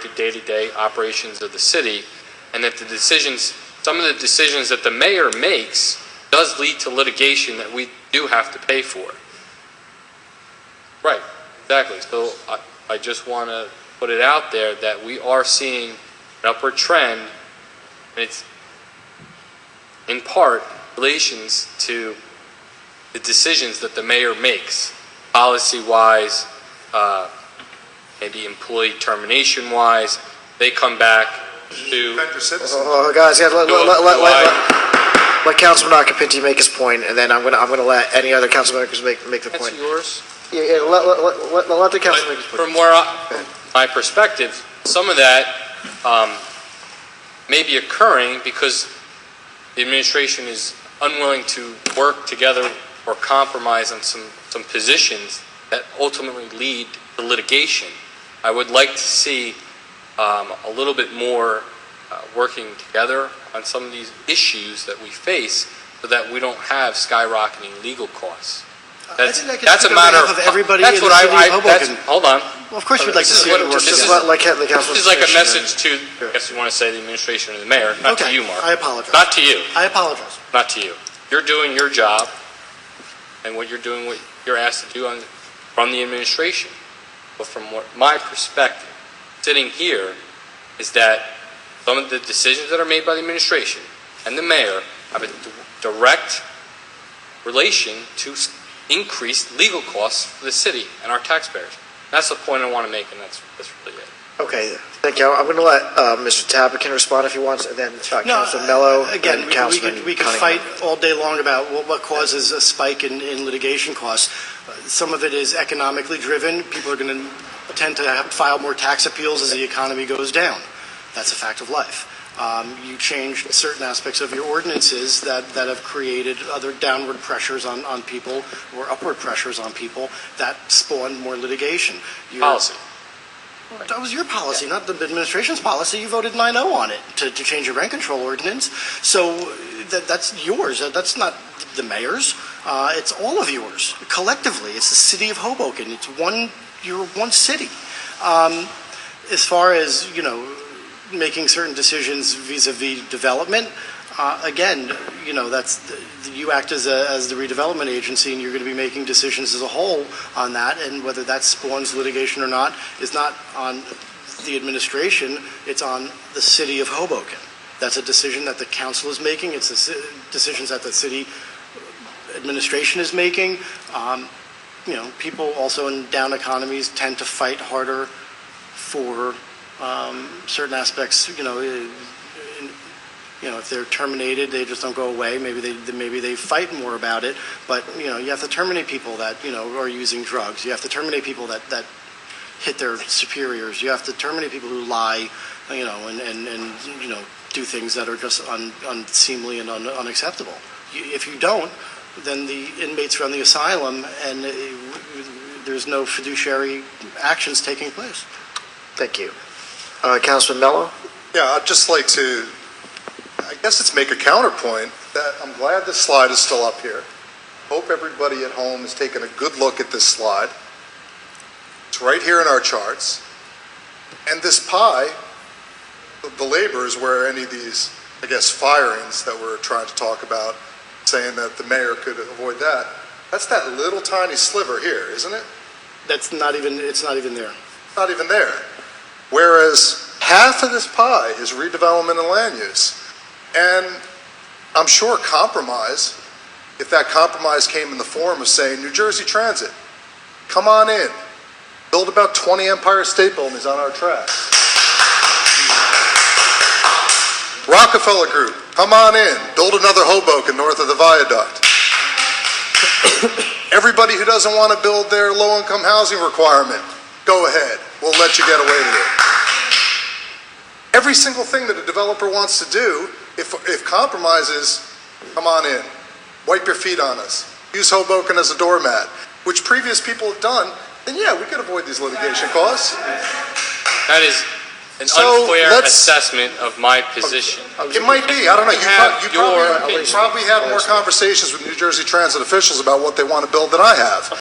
the day-to-day operations of the city, and that some of the decisions that the mayor makes does lead to litigation that we do have to pay for. Right, exactly. So I just want to put it out there that we are seeing an upward trend, and it's in part relations to the decisions that the mayor makes, policy-wise, maybe employee termination-wise. They come back to... Guys, let Councilman Occhipinti make his point, and then I'm gonna let any other council members make the point. That's yours. Yeah, let the council make his point. From my perspective, some of that may be occurring because the administration is unwilling to work together or compromise on some positions that ultimately lead to litigation. I would like to see a little bit more working together on some of these issues that we face, so that we don't have skyrocketing legal costs. That's a matter of everybody. That's what hold on. Well, of course, we'd like to see it work. This is like a message to, I guess you want to say, the administration or the mayor, not to you, Mark. I apologize. Not to you. I apologize. Not to you. You're doing your job, and what you're doing, what you're asked to do from the administration. But from my perspective, sitting here, is that some of the decisions that are made by the administration and the mayor have a direct relation to increased legal costs for the city and our taxpayers. That's the point I want to make, and that's really it. Okay, thank you. I'm going to let Mr. Tabakin respond if he wants, and then Councilman Mello. Again, we could fight all day long about what causes a spike in litigation costs. Some of it is economically driven. People are going to tend to file more tax appeals as the economy goes down. That's a fact of life. You change certain aspects of your ordinances that have created other downward pressures on people, or upward pressures on people, that spawn more litigation. Policy. That was your policy, not the administration's policy. You voted 9-0 on it to change your rent control ordinance. So that's yours. That's not the mayor's. It's all of yours collectively. It's the city of Hoboken. You're one city. As far as, making certain decisions vis-a-vis development, again, you act as the redevelopment agency, and you're going to be making decisions as a whole on that, and whether that spawns litigation or not is not on the administration, it's on the city of Hoboken. That's a decision that the council is making. It's decisions that the city administration is making. People also in down economies tend to fight harder for certain aspects. If they're terminated, they just don't go away. Maybe they fight more about it. But you have to terminate people that are using drugs. You have to terminate people that hit their superiors. You have to terminate people who lie, and do things that are just unseemly and unacceptable. If you don't, then the inmates run the asylum, and there's no fiduciary actions taking place. Thank you. Councilman Mello? Yeah, I'd just like to, I guess it's make a counterpoint that I'm glad this slide is still up here. Hope everybody at home is taking a good look at this slide. It's right here in our charts. And this pie, the labor is where any of these, I guess, firings that we're trying to talk about, saying that the mayor could avoid that. That's that little tiny sliver here, isn't it? It's not even there. Not even there. Whereas half of this pie is redevelopment and land use. And I'm sure compromise, if that compromise came in the form of saying, New Jersey Transit, come on in, build about 20 Empire State Buildings on our track. Rockefeller Group, come on in, build another Hoboken north of the viaduct. Everybody who doesn't want to build their low-income housing requirement, go ahead, we'll let you get away with it. Every single thing that a developer wants to do, if compromise is, come on in, wipe your feet on us, use Hoboken as a doormat, which previous people have done, then yeah, we could avoid these litigation costs. That is an unfair assessment of my position. It might be. I don't know. You probably had more conversations with New Jersey Transit officials about what they want to build than I have.